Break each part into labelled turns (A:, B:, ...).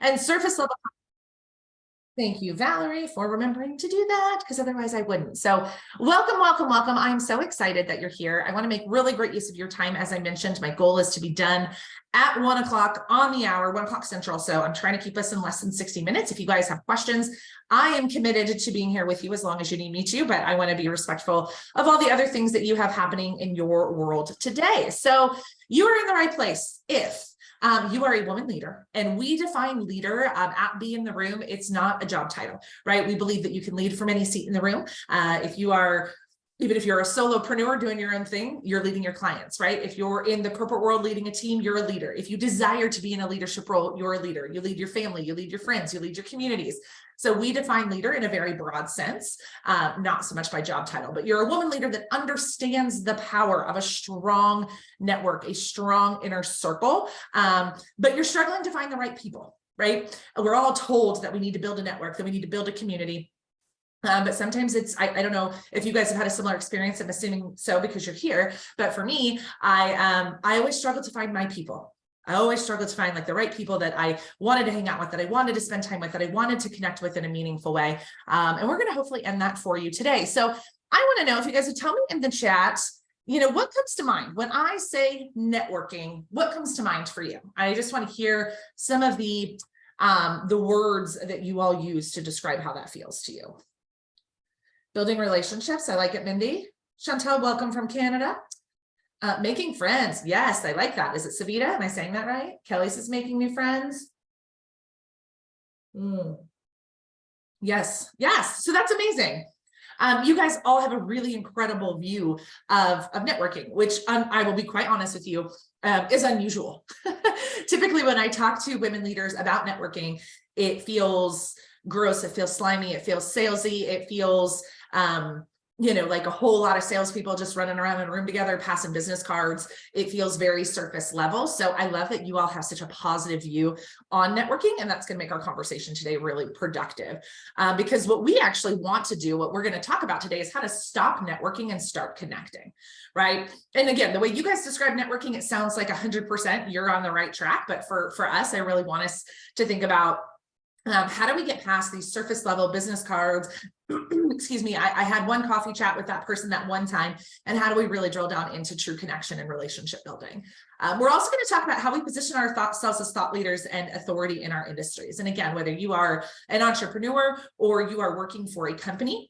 A: And surface level. Thank you, Valerie, for remembering to do that, because otherwise I wouldn't. So welcome, welcome, welcome. I'm so excited that you're here. I want to make really great use of your time. As I mentioned, my goal is to be done at 1 o'clock on the hour, 1 o'clock Central. So I'm trying to keep us in less than 60 minutes. If you guys have questions, I am committed to being here with you as long as you need me to, but I want to be respectful of all the other things that you have happening in your world today. So you are in the right place if you are a woman leader, and we define leader at Be in the Room. It's not a job title, right? We believe that you can lead from any seat in the room. Even if you're a solopreneur doing your own thing, you're leading your clients, right? If you're in the corporate world leading a team, you're a leader. If you desire to be in a leadership role, you're a leader. You lead your family, you lead your friends, you lead your communities. So we define leader in a very broad sense, not so much by job title, but you're a woman leader that understands the power of a strong network, a strong inner circle, but you're struggling to find the right people, right? We're all told that we need to build a network, that we need to build a community. But sometimes it's, I don't know if you guys have had a similar experience. I'm assuming so because you're here. But for me, I always struggle to find my people. I always struggle to find like the right people that I wanted to hang out with, that I wanted to spend time with, that I wanted to connect with in a meaningful way. And we're going to hopefully end that for you today. So I want to know if you guys would tell me in the chat, what comes to mind when I say networking? What comes to mind for you? I just want to hear some of the words that you all use to describe how that feels to you. Building relationships. I like it, Mindy. Chantel, welcome from Canada. Making friends. Yes, I like that. Is it Savita? Am I saying that right? Kelly says making new friends. Yes. So that's amazing. You guys all have a really incredible view of networking, which I will be quite honest with you, is unusual. Typically, when I talk to women leaders about networking, it feels gross, it feels slimy, it feels salesy, it feels like a whole lot of salespeople just running around in a room together, passing business cards. It feels very surface level. So I love that you all have such a positive view on networking, and that's going to make our conversation today really productive. Because what we actually want to do, what we're going to talk about today, is how to stop networking and start connecting, right? And again, the way you guys describe networking, it sounds like 100% you're on the right track. But for us, I really want us to think about how do we get past these surface level business cards? Excuse me, I had one coffee chat with that person that one time, and how do we really drill down into true connection and relationship building? We're also going to talk about how we position ourselves as thought leaders and authority in our industries. And again, whether you are an entrepreneur or you are working for a company,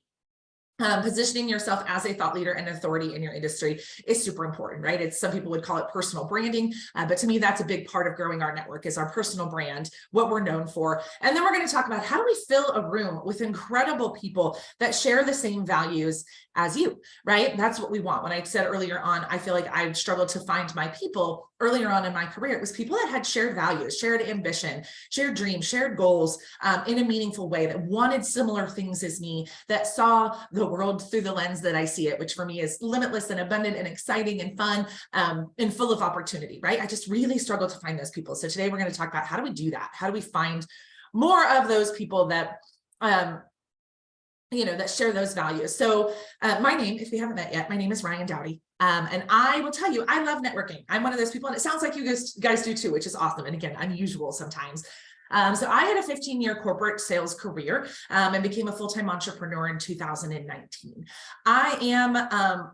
A: positioning yourself as a thought leader and authority in your industry is super important, right? Some people would call it personal branding, but to me, that's a big part of growing our network, is our personal brand, what we're known for. And then we're going to talk about how do we fill a room with incredible people that share the same values as you, right? That's what we want. When I said earlier on, I feel like I struggled to find my people earlier on in my career. It was people that had shared values, shared ambition, shared dreams, shared goals in a meaningful way, that wanted similar things as me, that saw the world through the lens that I see it, which for me is limitless and abundant and exciting and fun and full of opportunity, right? I just really struggle to find those people. So today we're going to talk about how do we do that? How do we find more of those people that that share those values. So my name, if we haven't met yet, my name is Ryan Dowdy. And I will tell you, I love networking. I'm one of those people, and it sounds like you guys do too, which is awesome. And again, unusual sometimes. So I had a 15-year corporate sales career and became a full-time entrepreneur in 2019. I am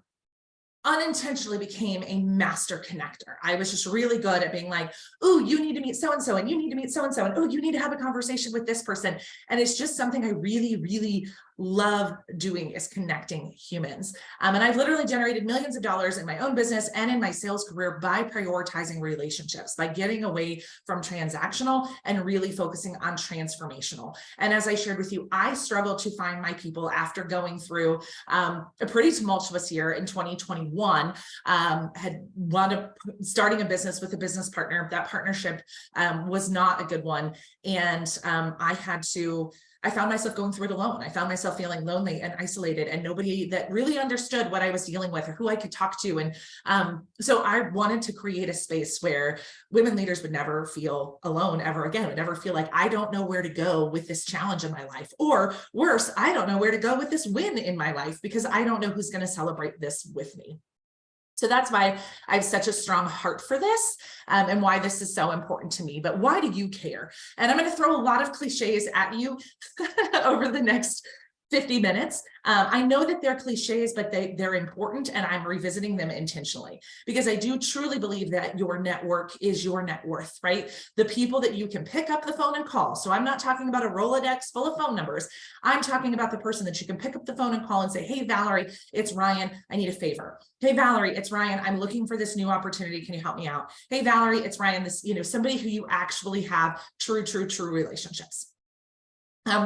A: unintentionally became a master connector. I was just really good at being like, oh, you need to meet so-and-so, and you need to meet so-and-so, and oh, you need to have a conversation with this person. And it's just something I really, really love doing, is connecting humans. And I've literally generated millions of dollars in my own business and in my sales career by prioritizing relationships, by getting away from transactional and really focusing on transformational. And as I shared with you, I struggled to find my people after going through a pretty tumultuous year in 2021. Had wound up starting a business with a business partner. That partnership was not a good one. And I found myself going through it alone. I found myself feeling lonely and isolated, and nobody that really understood what I was dealing with or who I could talk to. And so I wanted to create a space where women leaders would never feel alone ever again, would never feel like, I don't know where to go with this challenge in my life, or worse, I don't know where to go with this win in my life, because I don't know who's going to celebrate this with me. So that's why I have such a strong heart for this, and why this is so important to me. But why do you care? And I'm going to throw a lot of cliches at you over the next 50 minutes. I know that they're cliches, but they're important, and I'm revisiting them intentionally because I do truly believe that your network is your net worth, right? The people that you can pick up the phone and call. So I'm not talking about a Rolodex full of phone numbers. I'm talking about the person that you can pick up the phone and call and say, hey, Valerie, it's Ryan. I need a favor. Hey, Valerie, it's Ryan. I'm looking for this new opportunity. Can you help me out? Hey, Valerie, it's Ryan. This, somebody who you actually have true relationships.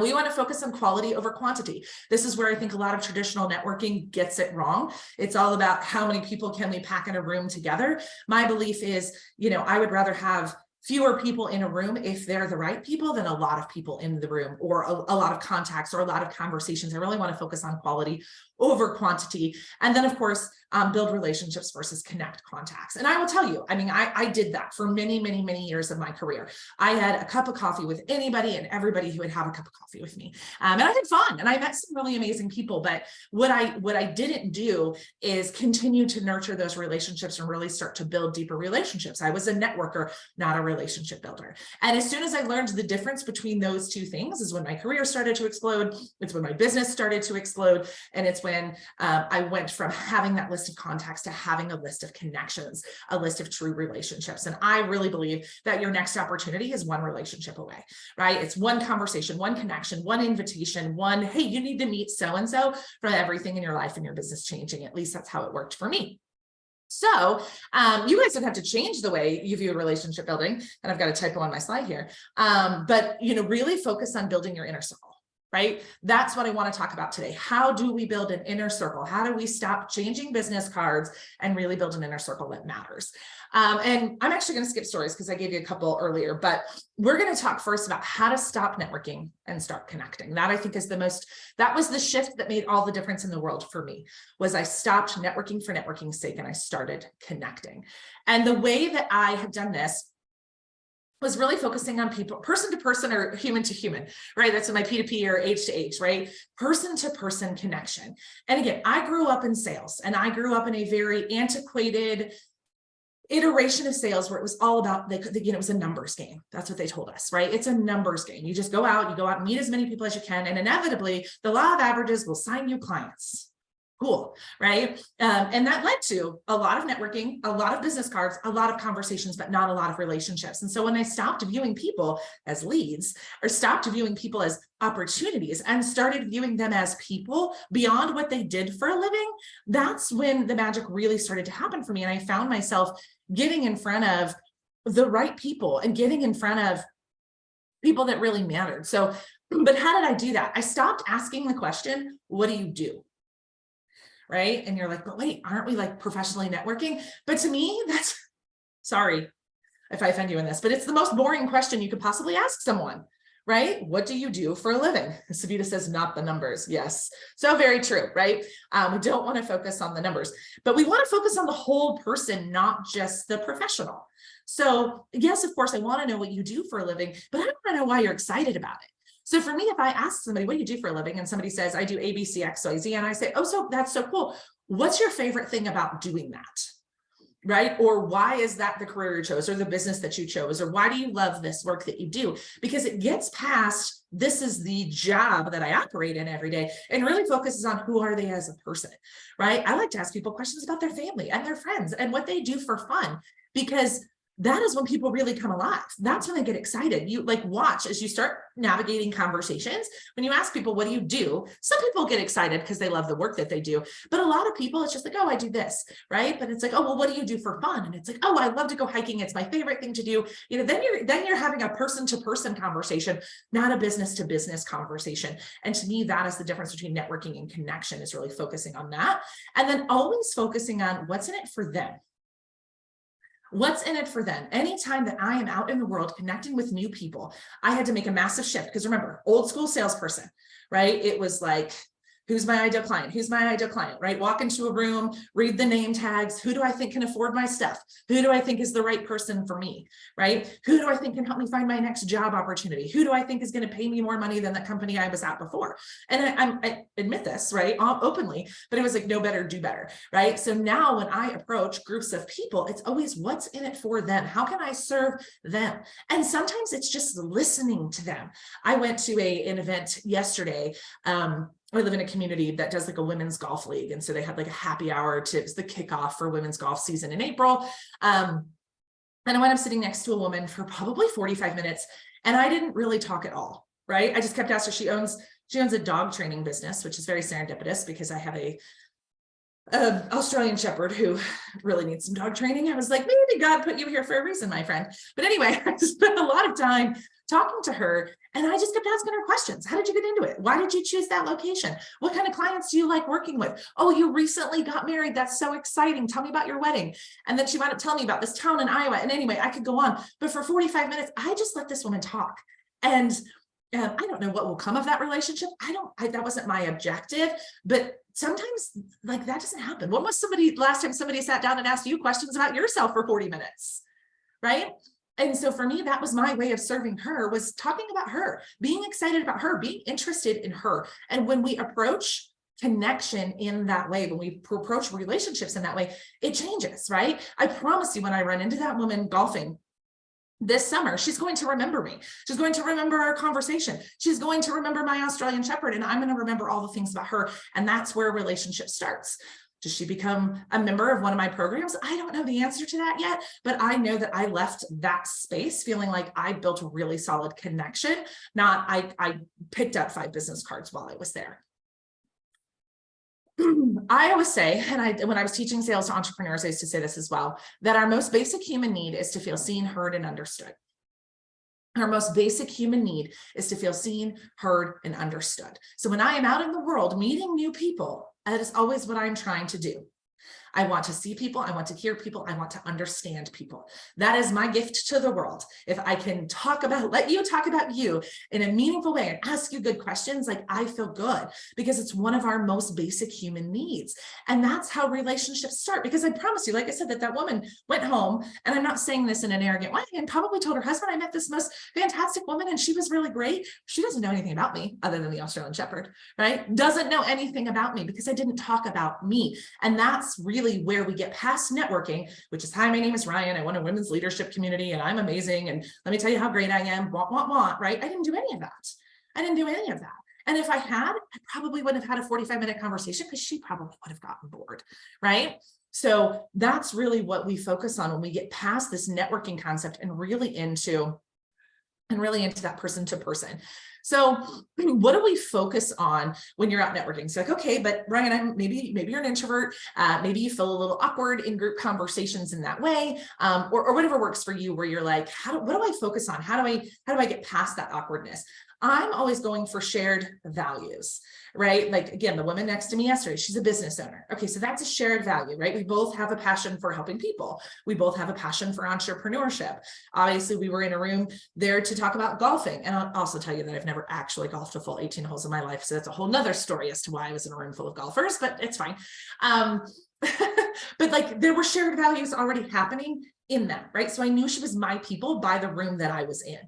A: We want to focus on quality over quantity. This is where I think a lot of traditional networking gets it wrong. It's all about how many people can we pack in a room together. My belief is, I would rather have fewer people in a room if they're the right people than a lot of people in the room, or a lot of contacts or a lot of conversations. I really want to focus on quality over quantity. And then of course, build relationships versus connect contacts. And I will tell you, I did that for many years of my career. I had a cup of coffee with anybody and everybody who would have a cup of coffee with me. And I had fun and I met some really amazing people. But what I didn't do is continue to nurture those relationships and really start to build deeper relationships. I was a networker, not a relationship builder. And as soon as I learned the difference between those two things is when my career started to explode. It's when my business started to explode. And it's when I went from having that list of contacts to having a list of connections, a list of true relationships. And I really believe that your next opportunity is one relationship away, right? It's one conversation, one connection, one invitation, one, hey, you need to meet so-and-so for everything in your life and your business changing. At least that's how it worked for me. So you guys don't have to change the way you view relationship building. And I've got a typo on my slide here. But really focus on building your inner circle. Right? That's what I want to talk about today. How do we build an inner circle? How do we stop changing business cards and really build an inner circle that matters? And I'm actually going to skip stories because I gave you a couple earlier, but we're going to talk first about how to stop networking and start connecting. That I think is that was the shift that made all the difference in the world for me, was I stopped networking for networking's sake and I started connecting. And the way that I have done this was really focusing on people, person to person or human to human, right? That's my P2P or H to H, right? Person to person connection. And again, I grew up in sales and I grew up in a very antiquated iteration of sales where it was all about, it was a numbers game. That's what they told us, right? It's a numbers game. You just go out and meet as many people as you can. And inevitably the law of averages will sign you clients. Cool, right? And that led to a lot of networking, a lot of business cards, a lot of conversations, but not a lot of relationships. And so when I stopped viewing people as leads or stopped viewing people as opportunities and started viewing them as people beyond what they did for a living, that's when the magic really started to happen for me. And I found myself getting in front of the right people and getting in front of people that really mattered. So, but how did I do that? I stopped asking the question, what do you do? Right? And you're like, but wait, aren't we like professionally networking? But to me, that's, sorry if I offend you in this, but it's the most boring question you could possibly ask someone, right? What do you do for a living? Savita says, not the numbers. Yes. So very true, right? We don't want to focus on the numbers, but we want to focus on the whole person, not just the professional. So yes, of course, I want to know what you do for a living, but I want to know why you're excited about it. So for me, if I ask somebody, what do you do for a living? And somebody says, I do A, B, C, X, Y, Z. And I say, oh, so that's so cool. What's your favorite thing about doing that? Right? Or why is that the career you chose or the business that you chose? Or why do you love this work that you do? Because it gets past, this is the job that I operate in every day and really focuses on who are they as a person, right? I like to ask people questions about their family and their friends and what they do for fun, because that is when people really come alive. That's when they get excited. You like watch as you start navigating conversations. When you ask people, what do you do? Some people get excited because they love the work that they do. But a lot of people, it's just like, oh, I do this, right? But it's like, oh, well, what do you do for fun? And it's like, oh, I love to go hiking. It's my favorite thing to do. Then you're having a person-to-person conversation, not a business-to-business conversation. And to me, that is the difference between networking and connection, is really focusing on that. And then always focusing on what's in it for them. What's in it for them? Anytime that I am out in the world connecting with new people, I had to make a massive shift because remember, old school salesperson, right? It was like, Who's my ideal client? Who's my ideal client, right? Walk into a room, read the name tags. Who do I think can afford my stuff? Who do I think is the right person for me, right? Who do I think can help me find my next job opportunity? Who do I think is going to pay me more money than the company I was at before? And I admit this, right, openly, but it was like, know better, do better, right? So now when I approach groups of people, it's always what's in it for them? How can I serve them? And sometimes it's just listening to them. I went to an event yesterday. I live in a community that does like a women's golf league. And so they had like a happy hour to, it was the kickoff for women's golf season in April. And I went up sitting next to a woman for probably 45 minutes and I didn't really talk at all, right? I just kept asking her, she owns a dog training business, which is very serendipitous because I have a Australian Shepherd who really needs some dog training. I was like, maybe God put you here for a reason, my friend. But anyway, I spent a lot of time talking to her and I just kept asking her questions. How did you get into it? Why did you choose that location? What kind of clients do you like working with? Oh, you recently got married. That's so exciting. Tell me about your wedding. And then she wound up telling me about this town in Iowa. And anyway, I could go on, but for 45 minutes, I just let this woman talk. And I don't know what will come of that relationship. That wasn't my objective, but sometimes like that doesn't happen. When was last time somebody sat down and asked you questions about yourself for 40 minutes, right? And so for me, that was my way of serving her, was talking about her, being excited about her, being interested in her. And when we approach connection in that way, when we approach relationships in that way, it changes, right? I promise you, when I run into that woman golfing this summer, she's going to remember me. She's going to remember our conversation. She's going to remember my Australian Shepherd, and I'm going to remember all the things about her. And that's where a relationship starts. Does she become a member of one of my programs? I don't know the answer to that yet, but I know that I left that space feeling like I built a really solid connection, not I picked up 5 business cards while I was there. I always say, and when I was teaching sales to entrepreneurs, I used to say this as well, that our most basic human need is to feel seen, heard, and understood. Our most basic human need is to feel seen, heard, and understood. So when I am out in the world meeting new people, that is always what I'm trying to do. I want to see people. I want to hear people. I want to understand people. That is my gift to the world. If I can let you talk about you in a meaningful way and ask you good questions, like I feel good, because it's one of our most basic human needs. And that's how relationships start. Because I promise you, like I said, that woman went home, and I'm not saying this in an arrogant way, and probably told her husband, I met this most fantastic woman and she was really great. She doesn't know anything about me other than the Australian Shepherd, right? Doesn't know anything about me because I didn't talk about me. And that's really where we get past networking, which is, hi, my name is Ryan. I run a women's leadership community and I'm amazing. And let me tell you how great I am, right? I didn't do any of that. And if I had, I probably wouldn't have had a 45-minute conversation because she probably would have gotten bored, right? So that's really what we focus on when we get past this networking concept and really into that person to person. So what do we focus on when you're out networking? So like, okay, but Ryan, maybe you're an introvert. Maybe you feel a little awkward in group conversations in that way, or whatever works for you, where you're like, what do I focus on? How do I get past that awkwardness? I'm always going for shared values, right? Like, again, the woman next to me yesterday, she's a business owner. Okay, so that's a shared value, right? We both have a passion for helping people. We both have a passion for entrepreneurship. Obviously, we were in a room there to talk about golfing. And I'll also tell you that I've never actually golfed a full 18 holes in my life. So that's a whole nother story as to why I was in a room full of golfers, but it's fine. But like, there were shared values already happening in that, right? So I knew she was my people by the room that I was in,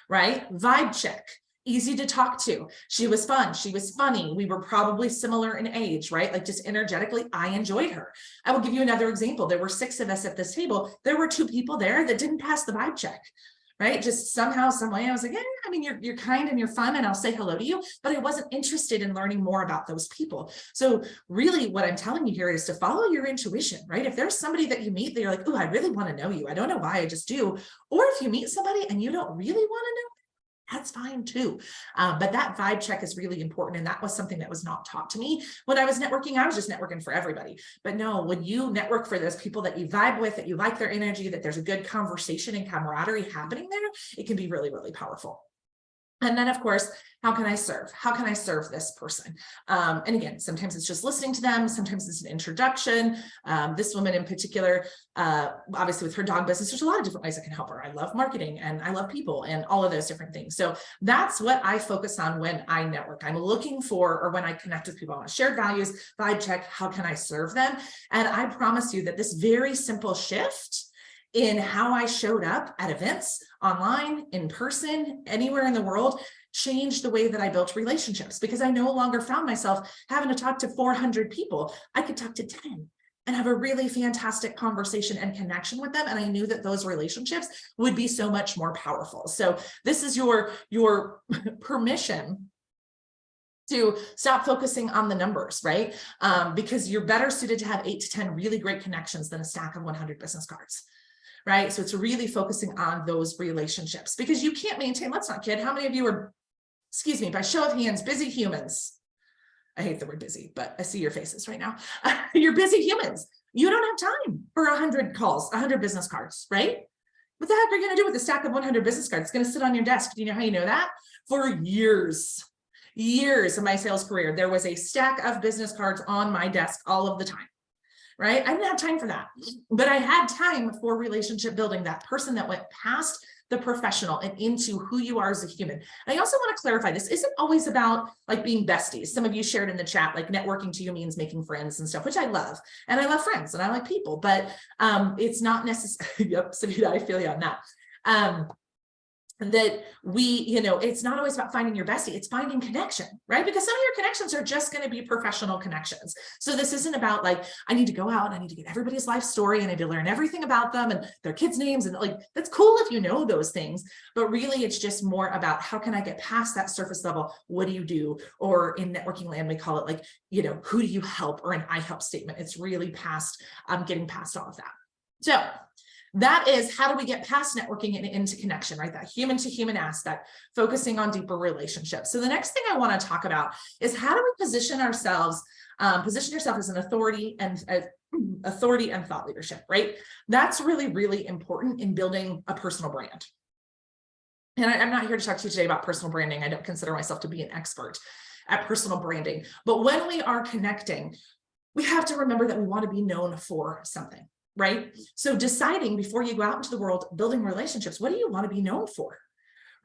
A: right? Vibe check. Easy to talk to. She was fun. She was funny. We were probably similar in age, right? Like, just energetically, I enjoyed her. I will give you another example. There were 6 of us at this table. There were 2 people there that didn't pass the vibe check, right? Just somehow, some way, I was like, yeah, I mean, you're kind and you're fun and I'll say hello to you, but I wasn't interested in learning more about those people. So really what I'm telling you here is to follow your intuition, right? If there's somebody that you meet that you're like, oh, I really want to know you. I don't know why, I just do. Or if you meet somebody and you don't really want to know, that's fine too. But that vibe check is really important. And that was something that was not taught to me. When I was networking, I was just networking for everybody. But no, when you network for those people that you vibe with, that you like their energy, that there's a good conversation and camaraderie happening there, it can be really, really powerful. And then, of course, how can I serve? How can I serve this person? And again, sometimes it's just listening to them. Sometimes it's an introduction. This woman in particular, obviously with her dog business, there's a lot of different ways I can help her. I love marketing and I love people and all of those different things. So that's what I focus on when I network. I'm looking for, or when I connect with people, I want shared values, vibe check, how can I serve them? And I promise you that this very simple shift in how I showed up at events, online, in person, anywhere in the world, changed the way that I built relationships, because I no longer found myself having to talk to 400 people. I could talk to 10 and have a really fantastic conversation and connection with them. And I knew that those relationships would be so much more powerful. So this is your permission to stop focusing on the numbers, right? Because you're better suited to have 8 to 10 really great connections than a stack of 100 business cards. Right? So it's really focusing on those relationships, because you can't maintain, let's not kid, how many of you are, excuse me, by show of hands, busy humans? I hate the word busy, but I see your faces right now. You're busy humans. You don't have time for 100 calls, 100 business cards, right? What the heck are you going to do with a stack of 100 business cards? It's going to sit on your desk. Do you know how you know that? For years of my sales career, there was a stack of business cards on my desk all of the time. Right? I didn't have time for that, but I had time for relationship building, that person that went past the professional and into who you are as a human. And I also want to clarify, this isn't always about like being besties. Some of you shared in the chat, like networking to you means making friends and stuff, which I love. And I love friends and I like people, but it's not necessary. Yep, Savita, I feel you on that. That it's not always about finding your bestie, it's finding connection, right? Because some of your connections are just going to be professional connections. So this isn't about like, I need to go out and I need to get everybody's life story and I need to learn everything about them and their kids' names. And like, that's cool if you know those things, but really it's just more about how can I get past that surface level? What do you do? Or in networking land, we call it like, who do you help, or an I help statement. It's really past, getting past all of that. So that is, how do we get past networking and into connection, right? That human to human aspect, focusing on deeper relationships. So the next thing I want to talk about is how do we position ourselves, position yourself as an authority and thought leadership, right? That's really, really important in building a personal brand. And I'm not here to talk to you today about personal branding. I don't consider myself to be an expert at personal branding, but when we are connecting, we have to remember that we want to be known for something. Right? So deciding before you go out into the world, building relationships, what do you want to be known for?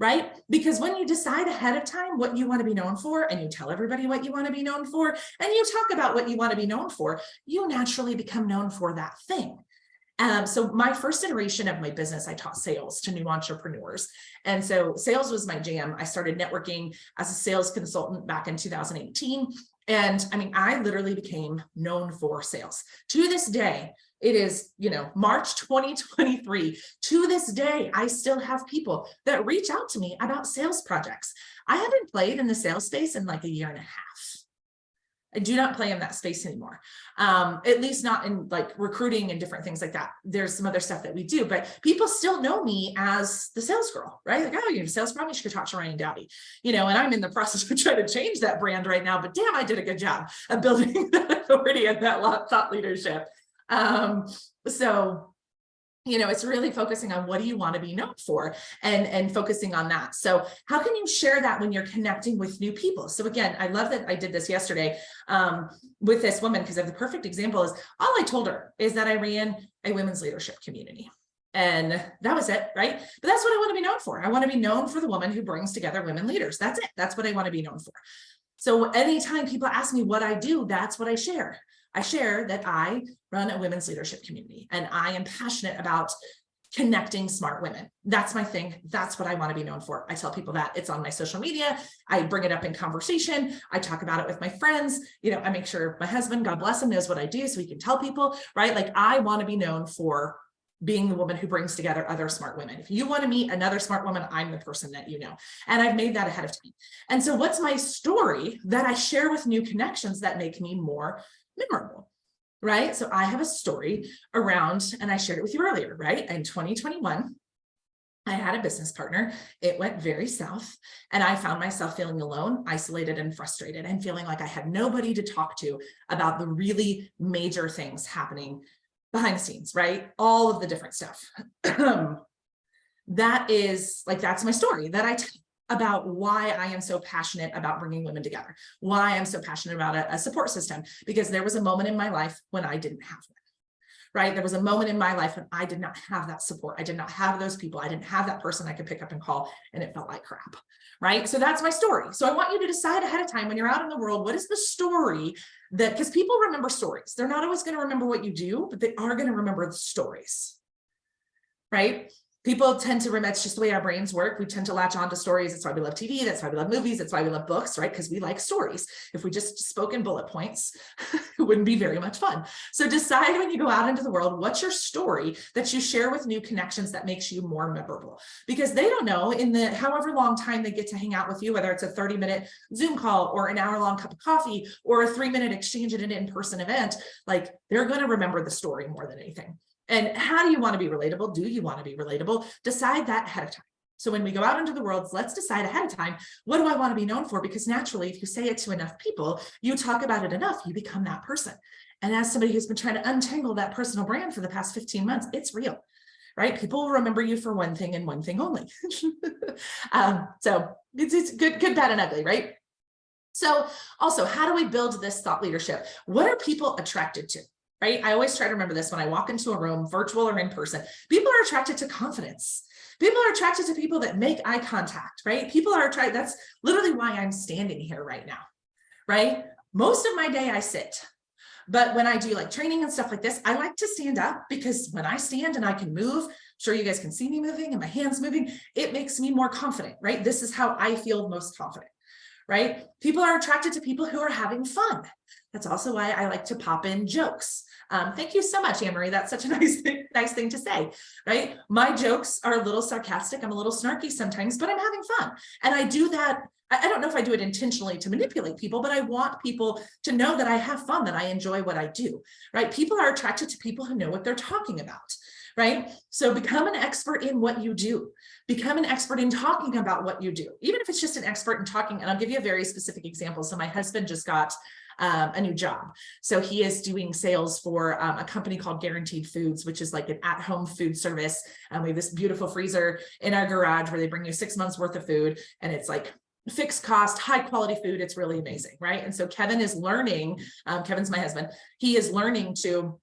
A: Right? Because when you decide ahead of time what you want to be known for, and you tell everybody what you want to be known for, and you talk about what you want to be known for, you naturally become known for that thing. So my first iteration of my business, I taught sales to new entrepreneurs. And so sales was my jam. I started networking as a sales consultant back in 2018. And I mean, I literally became known for sales. To this day, it is, March 2023. To this day, I still have people that reach out to me about sales projects. I haven't played in the sales space in like a year and a half. I do not play in that space anymore. At least not in like recruiting and different things like that. There's some other stuff that we do, but people still know me as the sales girl, right? Like, oh, you're a sales girl, you should talk to Ryan Dowdy, and I'm in the process of trying to change that brand right now, but damn, I did a good job of building that authority and that thought leadership. It's really focusing on what do you want to be known for and focusing on that. So how can you share that when you're connecting with new people? So again, I love that I did this yesterday with this woman, because the perfect example is all I told her is that I ran a women's leadership community. And that was it, right? But that's what I want to be known for. I want to be known for the woman who brings together women leaders. That's it. That's what I want to be known for. So anytime people ask me what I do, that's what I share. I share that I run a women's leadership community and I am passionate about connecting smart women. That's my thing. That's what I want to be known for. I tell people that. It's on my social media. I bring it up in conversation. I talk about it with my friends. I make sure my husband, God bless him, knows what I do so he can tell people, right? Like I want to be known for being the woman who brings together other smart women. If you want to meet another smart woman, I'm the person that you know. And I've made that ahead of time. And so what's my story that I share with new connections that make me more memorable, right? So I have a story around, and I shared it with you earlier, right? In 2021, I had a business partner. It went very south, and I found myself feeling alone, isolated, and frustrated, and feeling like I had nobody to talk to about the really major things happening behind the scenes, right? All of the different stuff. That's my story that I tell. about why I am so passionate about bringing women together, why I'm so passionate about a support system, because there was a moment in my life when I didn't have one. Right? There was a moment in my life when I did not have that support. I did not have those people. I didn't have that person I could pick up and call, and it felt like crap. Right? So that's my story. So I want you to decide ahead of time when you're out in the world, what is the story that, because people remember stories. They're not always going to remember what you do, but they are going to remember the stories. Right? People tend to remember, it's just the way our brains work. We tend to latch on to stories. That's why we love TV. That's why we love movies. That's why we love books, right? Because we like stories. If we just spoke in bullet points, it wouldn't be very much fun. So decide when you go out into the world, what's your story that you share with new connections that makes you more memorable? Because they don't know in the however long time they get to hang out with you, whether it's a 30-minute Zoom call or an hour-long cup of coffee or a 3-minute exchange at an in-person event, like they're going to remember the story more than anything. And how do you want to be relatable? Do you want to be relatable? Decide that ahead of time. So when we go out into the world, let's decide ahead of time, what do I want to be known for? Because naturally, if you say it to enough people, you talk about it enough, you become that person. And as somebody who's been trying to untangle that personal brand for the past 15 months, it's real, right? People will remember you for one thing and one thing only. So it's good, bad, and ugly, right? So also, how do we build this thought leadership? What are people attracted to? Right? I always try to remember this when I walk into a room, virtual or in person. People are attracted to confidence. People are attracted to people that make eye contact, right? People are attracted. That's literally why I'm standing here right now, right? Most of my day I sit, but when I do like training and stuff like this, I like to stand up because when I stand and I can move, I'm sure you guys can see me moving and my hands moving, it makes me more confident, right? This is how I feel most confident. Right? People are attracted to people who are having fun. That's also why I like to pop in jokes. Thank you so much, Anne-Marie. That's such a nice thing to say, right? My jokes are a little sarcastic. I'm a little snarky sometimes, but I'm having fun. And I do that. I don't know if I do it intentionally to manipulate people, but I want people to know that I have fun, that I enjoy what I do, right? People are attracted to people who know what they're talking about, right? So become an expert in what you do. Become an expert in talking about what you do, even if it's just an expert in talking. And I'll give you a very specific example. So my husband just got a new job. So he is doing sales for a company called Guaranteed Foods, which is like an at-home food service. And we have this beautiful freezer in our garage where they bring you 6 months worth of food. And it's like fixed cost, high quality food. It's really amazing, right? And so Kevin is learning, Kevin's my husband, he is learning to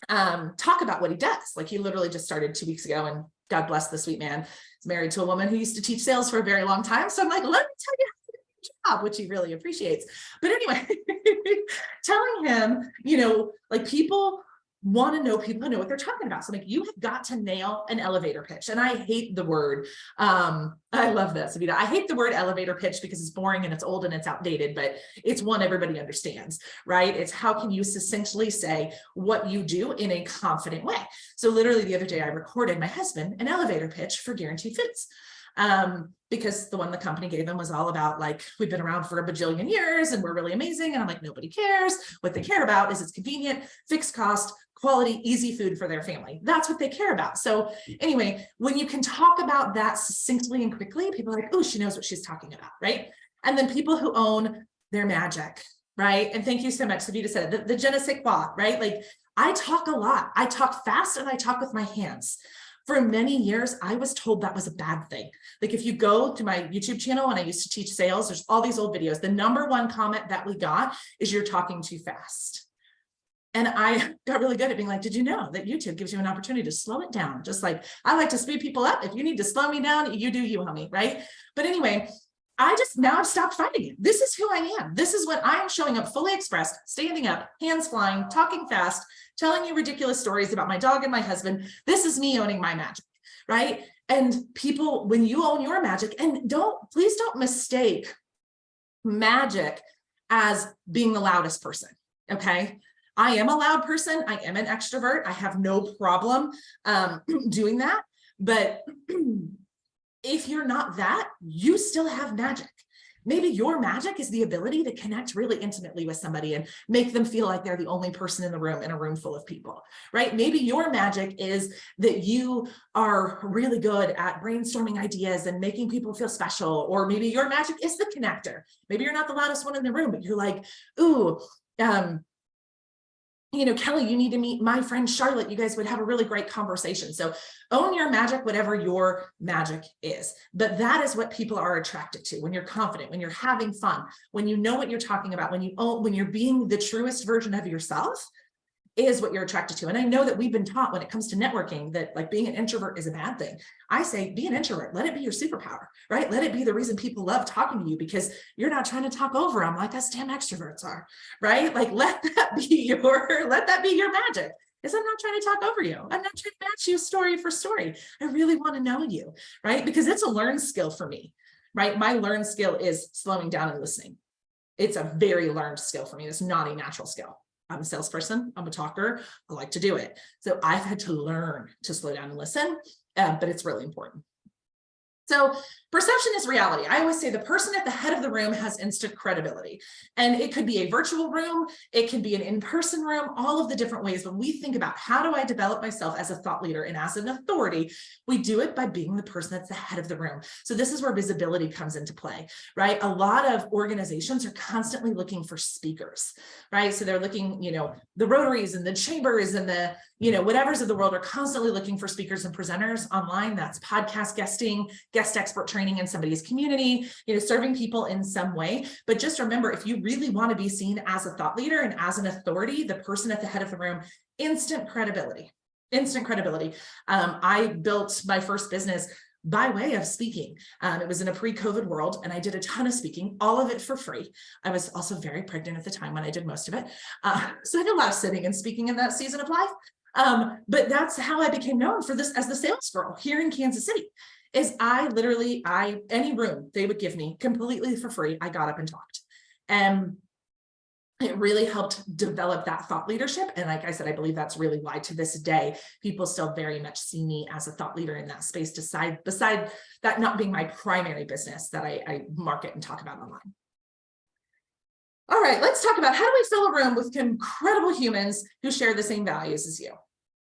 A: talk about what he does. Like he literally just started 2 weeks ago, and God bless the sweet man. He's married to a woman who used to teach sales for a very long time. So I'm like, let me tell you how to do your job, which he really appreciates. But anyway, telling him, like people want to know, people know what they're talking about. So like, you have got to nail an elevator pitch. And I hate the word, I love that, Savita. I hate the word elevator pitch because it's boring and it's old and it's outdated, but it's one everybody understands, right? It's how can you succinctly say what you do in a confident way? So literally the other day I recorded my husband an elevator pitch for Guaranteed Foods. Because the one the company gave them was all about like, we've been around for a bajillion years and we're really amazing. And I'm like, nobody cares. What they care about is it's convenient, fixed cost, quality, easy food for their family. That's what they care about. So anyway, when you can talk about that succinctly and quickly, people are like, oh, she knows what she's talking about, right? And then people who own their magic, right? And thank you so much, Savita said, the je ne sais quoi, right? Like I talk a lot. I talk fast and I talk with my hands. For many years, I was told that was a bad thing. Like if you go to my YouTube channel, when I used to teach sales, there's all these old videos. The number one comment that we got is you're talking too fast. And I got really good at being like, did you know that YouTube gives you an opportunity to slow it down? Just like I like to speed people up. If you need to slow me down, you do you, homie, right? But anyway, now I've stopped fighting it. This is who I am. This is what I am showing up fully expressed, standing up, hands flying, talking fast, telling you ridiculous stories about my dog and my husband. This is me owning my magic, right? And people, when you own your magic, and please don't mistake magic as being the loudest person, okay? I am a loud person. I am an extrovert. I have no problem doing that. But if you're not that, you still have magic. Maybe your magic is the ability to connect really intimately with somebody and make them feel like they're the only person in the room, in a room full of people, right? Maybe your magic is that you are really good at brainstorming ideas and making people feel special. Or maybe your magic is the connector. Maybe you're not the loudest one in the room, but you're like, ooh, Kelly, you need to meet my friend Charlotte. You guys would have a really great conversation. So own your magic, whatever your magic is. But that is what people are attracted to when you're confident, when you're having fun, when you know what you're talking about, when you're being the truest version of yourself, is what you're attracted to. And I know that we've been taught when it comes to networking that like being an introvert is a bad thing. I say, be an introvert, let it be your superpower, right? Let it be the reason people love talking to you, because you're not trying to talk over them like us damn extroverts are, right? Like let that be your magic. Is I'm not trying to talk over you. I'm not trying to match you story for story. I really want to know you, right? Because it's a learned skill for me, right? My learned skill is slowing down and listening. It's a very learned skill for me. It's not a natural skill. I'm a salesperson, I'm a talker, I like to do it. So I've had to learn to slow down and listen, but it's really important. So perception is reality. I always say the person at the head of the room has instant credibility, and it could be a virtual room, it can be an in-person room, all of the different ways. When we think about how do I develop myself as a thought leader and as an authority, we do it by being the person that's the head of the room. So this is where visibility comes into play, right? A lot of organizations are constantly looking for speakers, right? So they're looking, the Rotaries and the Chambers and the, whatevers of the world are constantly looking for speakers and presenters online. That's podcast guesting, guest expert training in somebody's community, serving people in some way. But just remember, if you really want to be seen as a thought leader and as an authority, the person at the head of the room, instant credibility. I built my first business by way of speaking. It was in a pre-COVID world, and I did a ton of speaking, all of it for free. I was also very pregnant at the time when I did most of it. So I did a lot of sitting and speaking in that season of life. But that's how I became known for this as the sales girl here in Kansas City. Is any room they would give me completely for free, I got up and talked. And it really helped develop that thought leadership. And like I said, I believe that's really why to this day, people still very much see me as a thought leader in that space, beside that not being my primary business that I market and talk about online. All right, let's talk about how do we fill a room with incredible humans who share the same values as you,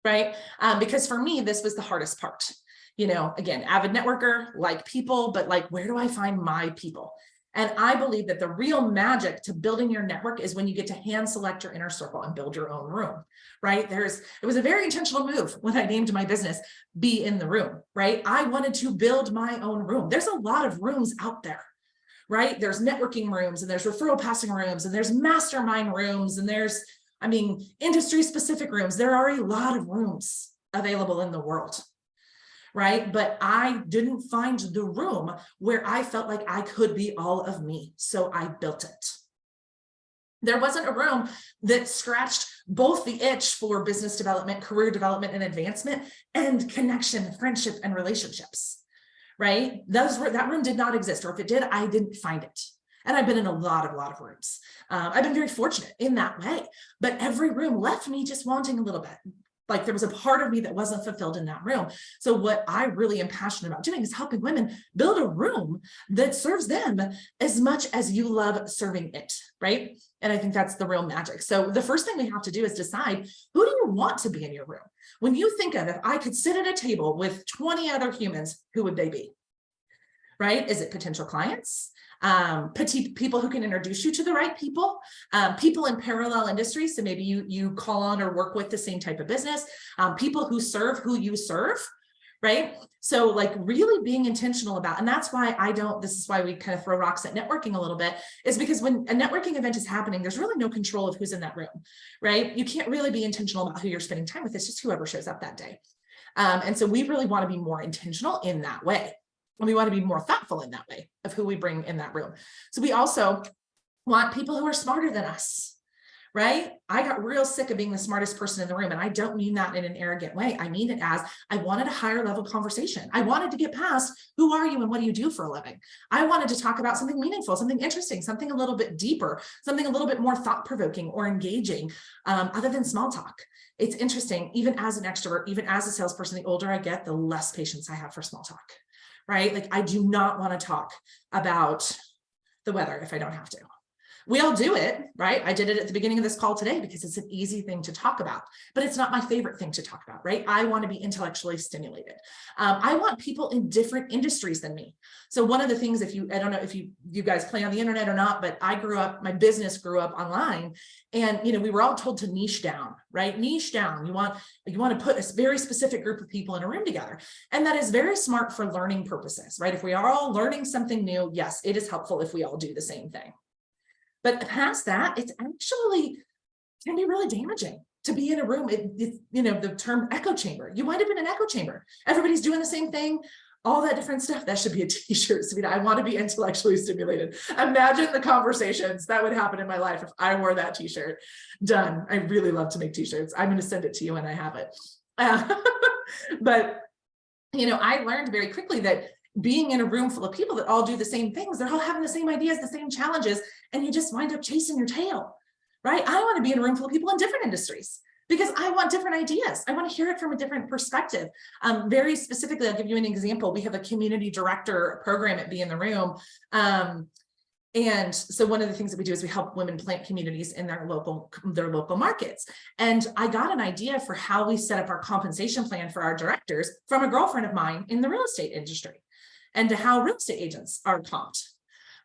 A: right? Because for me, this was the hardest part. Again, avid networker, like people, but like, where do I find my people? And I believe that the real magic to building your network is when you get to hand select your inner circle and build your own room, right? It was a very intentional move when I named my business Be in the Room, right? I wanted to build my own room. There's a lot of rooms out there, right? There's networking rooms, and there's referral passing rooms, and there's mastermind rooms, and there's, industry specific rooms. There are a lot of rooms available in the world, right? But I didn't find the room where I felt like I could be all of me. So I built it. There wasn't a room that scratched both the itch for business development, career development, and advancement, and connection, friendship, and relationships, right? That room did not exist, or if it did, I didn't find it. And I've been in a lot of rooms. I've been very fortunate in that way, but every room left me just wanting a little bit. Like there was a part of me that wasn't fulfilled in that room. So what I really am passionate about doing is helping women build a room that serves them as much as you love serving it, right? And I think that's the real magic. So the first thing we have to do is decide, who do you want to be in your room? When you think of, if I could sit at a table with 20 other humans, who would they be? Right? Is it potential clients? People who can introduce you to the right people, people in parallel industries. So maybe you call on or work with the same type of business, people who serve who you serve, right? So like really being intentional about, and that's why this is why we kind of throw rocks at networking a little bit, is because when a networking event is happening, there's really no control of who's in that room, right? You can't really be intentional about who you're spending time with. It's just whoever shows up that day. And so we really want to be more intentional in that way. And we want to be more thoughtful in that way of who we bring in that room. So we also want people who are smarter than us, right? I got real sick of being the smartest person in the room. And I don't mean that in an arrogant way. I mean it as I wanted a higher level conversation. I wanted to get past who are you and what do you do for a living? I wanted to talk about something meaningful, something interesting, something a little bit deeper, something a little bit more thought-provoking or engaging, other than small talk. It's interesting, even as an extrovert, even as a salesperson, the older I get, the less patience I have for small talk. Right? Like I do not want to talk about the weather if I don't have to. We all do it, right? I did it at the beginning of this call today because it's an easy thing to talk about, but it's not my favorite thing to talk about, right? I want to be intellectually stimulated. I want people in different industries than me. So one of the things, I don't know if you guys play on the internet or not, but my business grew up online, and we were all told to niche down, right? Niche down. You want to put a very specific group of people in a room together. And that is very smart for learning purposes, right? If we are all learning something new, yes, it is helpful if we all do the same thing. But past that, it's actually can be really damaging to be in a room. It's the term echo chamber. You wind up in an echo chamber. Everybody's doing the same thing, all that different stuff. That should be a t-shirt. I want to be intellectually stimulated. Imagine the conversations that would happen in my life if I wore that t-shirt. Done. I really love to make t-shirts. I'm going to send it to you when I have it. But I learned very quickly that being in a room full of people that all do the same things, they're all having the same ideas, the same challenges, and you just wind up chasing your tail, right? I want to be in a room full of people in different industries because I want different ideas. I want to hear it from a different perspective. Very specifically, I'll give you an example. We have a community director program at Be in the Room. And so one of the things that we do is we help women plant communities in their local markets. And I got an idea for how we set up our compensation plan for our directors from a girlfriend of mine in the real estate industry, and to how real estate agents are comped.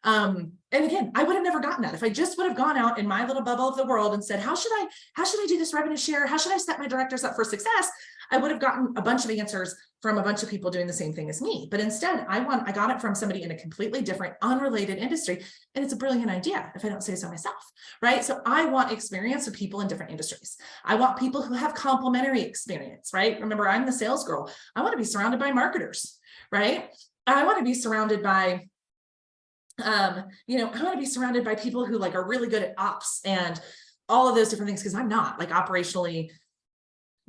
A: And again, I would have never gotten that if I just would have gone out in my little bubble of the world and said, how should I do this revenue share? How should I set my directors up for success? I would have gotten a bunch of answers from a bunch of people doing the same thing as me. But instead, I got it from somebody in a completely different, unrelated industry. And it's a brilliant idea, if I don't say so myself, right? So I want experience with people in different industries. I want people who have complementary experience, right? Remember, I'm the sales girl. I want to be surrounded by marketers, right? I want to be surrounded by, I want to be surrounded by people who are really good at ops and all of those different things, because I'm not operationally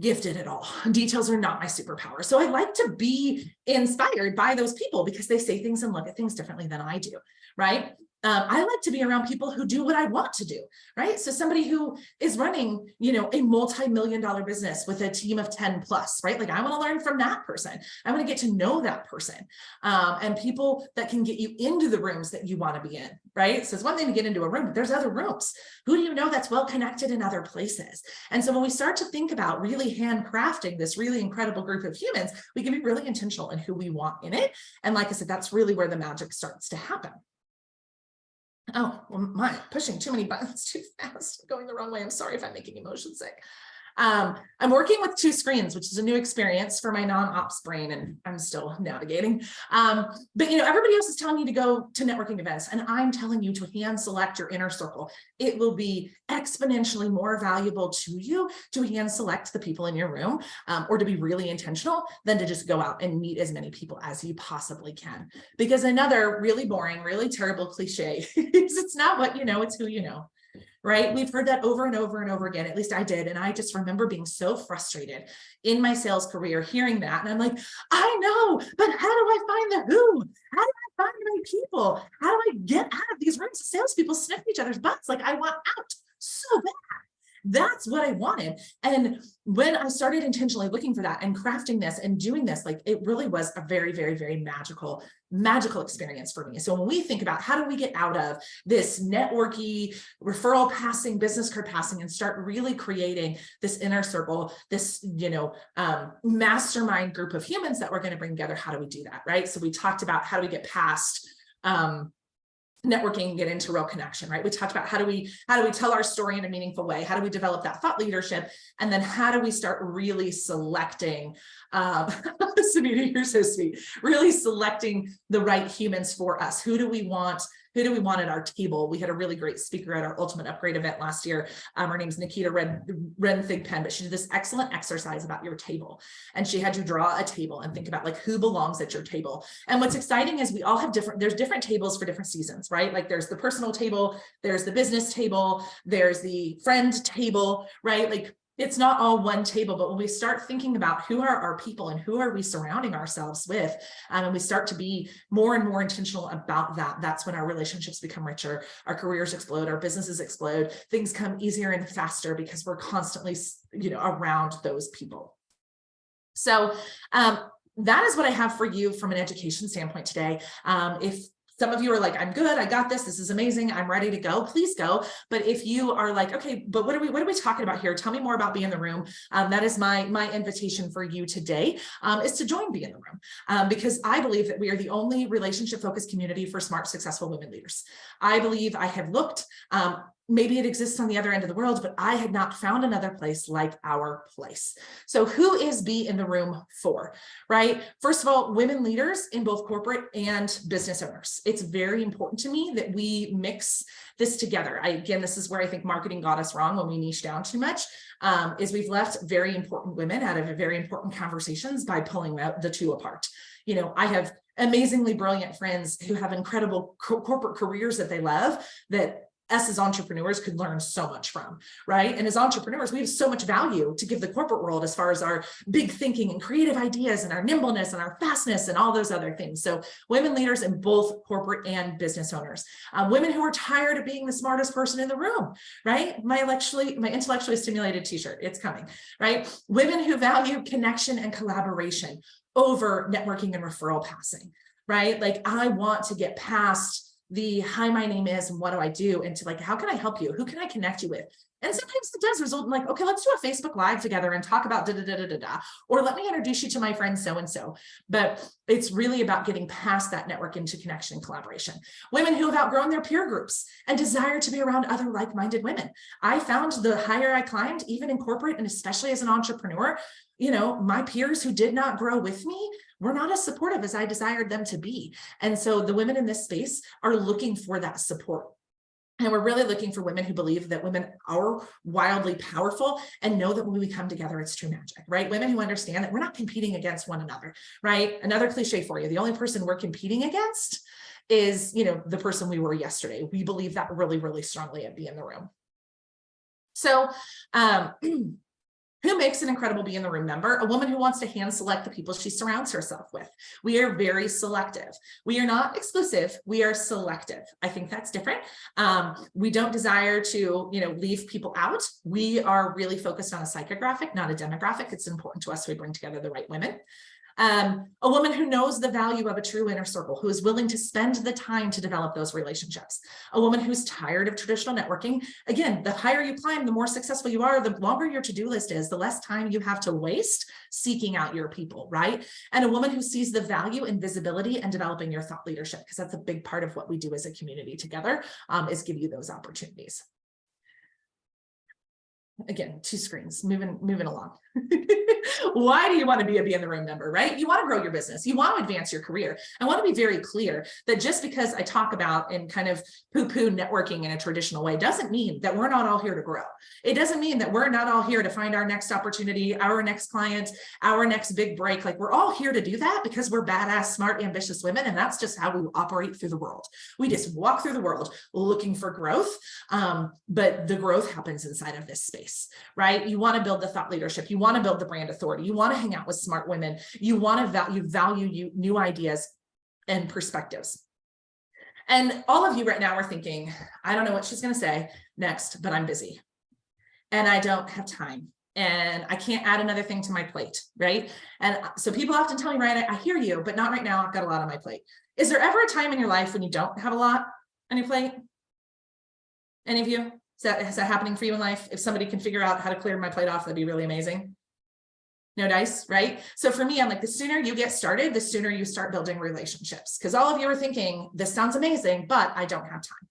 A: gifted at all. Details are not my superpower. So I like to be inspired by those people because they say things and look at things differently than I do, right? I like to be around people who do what I want to do, right? So somebody who is running, a multi-million-dollar business with a team of 10 plus, right? I want to learn from that person. I want to get to know that person, and people that can get you into the rooms that you want to be in, right? So it's one thing to get into a room, but there's other rooms. Who do you know that's well connected in other places? And so when we start to think about really handcrafting this really incredible group of humans, we can be really intentional in who we want in it. And like I said, that's really where the magic starts to happen. Oh, well, pushing too many buttons too fast, I'm going the wrong way. I'm sorry if I'm making you motion sick. I'm working with 2 screens, which is a new experience for my non-ops brain, and I'm still navigating. But everybody else is telling you to go to networking events, and I'm telling you to hand select your inner circle. It will be exponentially more valuable to you to hand select the people in your room, or to be really intentional than to just go out and meet as many people as you possibly can. Because another really boring, really terrible cliche is it's not what you know, it's who you know. Right? We've heard that over and over and over again. At least I did. And I just remember being so frustrated in my sales career, hearing that. And I'm like, I know, but how do I find the who? How do I find my people? How do I get out of these rooms of salespeople sniffing each other's butts? I want out so bad. That's what I wanted. And when I started intentionally looking for that and crafting this and doing this, it really was a very, very, very magical experience for me. So when we think about how do we get out of this networky, referral passing, business card passing, and start really creating this inner circle, this, mastermind group of humans that we're going to bring together, how do we do that, right? So we talked about how do we get past networking and get into real connection, right? We talked about how do we tell our story in a meaningful way? How do we develop that thought leadership? And then how do we start really selecting, Samita, you're so sweet, really selecting the right humans for us. Who do we want at our table? We had a really great speaker at our Ultimate Upgrade event last year. Her name's Nikita Ren-Thigpen, but she did this excellent exercise about your table. And she had you draw a table and think about who belongs at your table. And what's exciting is we all have there's different tables for different seasons, right? There's the personal table, there's the business table, there's the friend table, right? It's not all one table, but when we start thinking about who are our people and who are we surrounding ourselves with, and we start to be more and more intentional about that, that's when our relationships become richer, our careers explode, our businesses explode, things come easier and faster because we're constantly, around those people. So that is what I have for you from an education standpoint today. If Some of you are like, I'm good, I got this, this is amazing, I'm ready to go, please go. But if you are like, okay, but what are we talking about here? Tell me more about Be in the Room. That is my invitation for you today, is to join Be in the Room, because I believe that we are the only relationship focused community for smart, successful women leaders. I believe I have looked, maybe it exists on the other end of the world, but I had not found another place like our place. So who is Be in the Room for, right? First of all, women leaders in both corporate and business owners. It's very important to me that we mix this together. Again, this is where I think marketing got us wrong when we niche down too much, is we've left very important women out of very important conversations by pulling the two apart. You know, I have amazingly brilliant friends who have incredible corporate careers that they love, that us as entrepreneurs could learn so much from, right? And as entrepreneurs, we have so much value to give the corporate world as far as our big thinking and creative ideas and our nimbleness and our fastness and all those other things. So women leaders in both corporate and business owners, women who are tired of being the smartest person in the room, right? My intellectually stimulated t-shirt, it's coming, right? Women who value connection and collaboration over networking and referral passing, right? Like, I want to get past the hi, my name is, and what do I do? And to like, how can I help you? Who can I connect you with? And sometimes it does result in like, okay, let's do a Facebook Live together and talk about da-da-da-da-da-da, or let me introduce you to my friend so-and-so. But it's really about getting past that network into connection and collaboration. Women who have outgrown their peer groups and desire to be around other like-minded women. I found the higher I climbed, even in corporate and especially as an entrepreneur, you know, my peers who did not grow with me were not as supportive as I desired them to be. And so the women in this space are looking for that support. And we're really looking for women who believe that women are wildly powerful and know that when we come together, it's true magic, right? Women who understand that we're not competing against one another, right? Another cliche for you, the only person we're competing against is, you know, the person we were yesterday. We believe that really, really strongly at Be in the Room. So, who makes an incredible Be in the Room member? A woman who wants to hand select the people she surrounds herself with. We are very selective. We are not exclusive. We are selective. I think that's different. We don't desire to, you know, leave people out. We are really focused on a psychographic, not a demographic. It's important to us we bring together the right women. A woman who knows the value of a true inner circle, who is willing to spend the time to develop those relationships. A woman who's tired of traditional networking. Again, the higher you climb, the more successful you are, the longer your to-do list is, the less time you have to waste seeking out your people, right? And a woman who sees the value in visibility and developing your thought leadership, because that's a big part of what we do as a community together, is give you those opportunities. Again, two screens, moving along. Why do you want to be a Be in the Room member, right? You want to grow your business. You want to advance your career. I want to be very clear that just because I talk about and kind of poo-poo networking in a traditional way doesn't mean that we're not all here to grow. It doesn't mean that we're not all here to find our next opportunity, our next client, our next big break. Like, we're all here to do that because we're badass, smart, ambitious women. And that's just how we operate through the world. We just walk through the world looking for growth. But the growth happens inside of this space, right? You want to build the thought leadership. You want to build the brand authority. You want to hang out with smart women. You want to value new ideas and perspectives. And all of you right now are thinking, I don't know what she's going to say next, but I'm busy and I don't have time and I can't add another thing to my plate, right? And so people often tell me, right, I hear you, but not right now. I've got a lot on my plate. Is there ever a time in your life when you don't have a lot on your plate? Any of you? Is that happening for you in life? If somebody can figure out how to clear my plate off, that'd be really amazing. No dice, right? So for me, I'm like, the sooner you get started, the sooner you start building relationships. Because all of you are thinking, this sounds amazing, but I don't have time,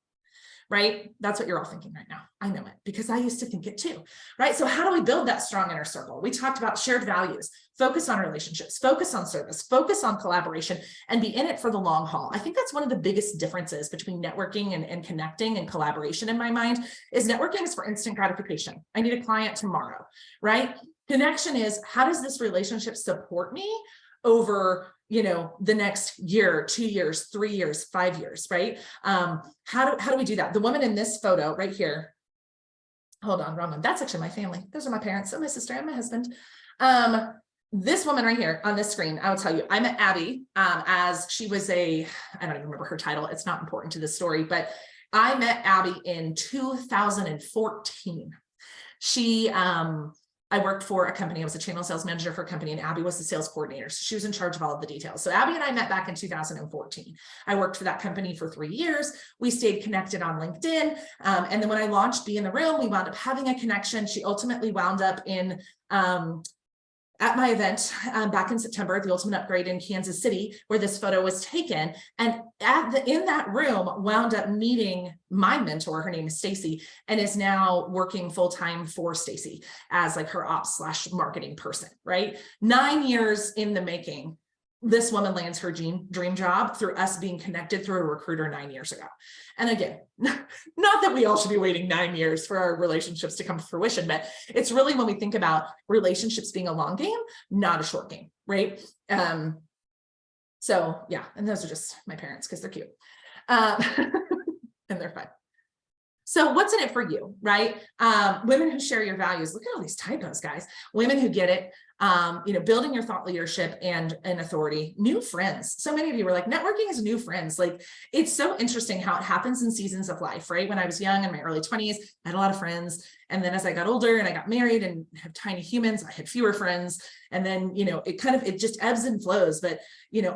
A: right? That's what you're all thinking right now. I know it because I used to think it too, right? So how do we build that strong inner circle? We talked about shared values, focus on relationships, focus on service, focus on collaboration, and be in it for the long haul. I think that's one of the biggest differences between networking and connecting and collaboration in my mind is networking is for instant gratification. I need a client tomorrow, right? Connection is, how does this relationship support me over, you know, the next year, 2 years, 3 years, 5 years, right? How do we do that? The woman in this photo right here, hold on, wrong one. That's actually my family. Those are my parents, so my sister and my husband. This woman right here on this screen, I will tell you, I met Abby as she was I don't even remember her title. It's not important to this story, but I met Abby in 2014. She, I worked for a company. I was a channel sales manager for a company, and Abby was the sales coordinator. So she was in charge of all of the details. So Abby and I met back in 2014. I worked for that company for 3 years. We stayed connected on LinkedIn. And then when I launched Be in the Room, we wound up having a connection. She ultimately wound up in at my event back in September, the Ultimate Upgrade in Kansas City, where this photo was taken. And in that room wound up meeting my mentor. Her name is Stacy, and is now working full-time for Stacy as like her ops / marketing person, right? 9 years in the making. This woman lands her dream job through us being connected through a recruiter 9 years ago. And again, not that we all should be waiting 9 years for our relationships to come to fruition, but it's really when we think about relationships being a long game, not a short game, right? So yeah, and those are just my parents because they're cute. And they're fun. So what's in it for you, right? Women who share your values. Look at all these typos, guys. Women who get it. Building your thought leadership and authority, new friends. So many of you were like, networking is new friends. Like, it's so interesting how it happens in seasons of life, right? When I was young in my early 20s, I had a lot of friends. And then as I got older and I got married and have tiny humans, I had fewer friends. And then, it just ebbs and flows. But,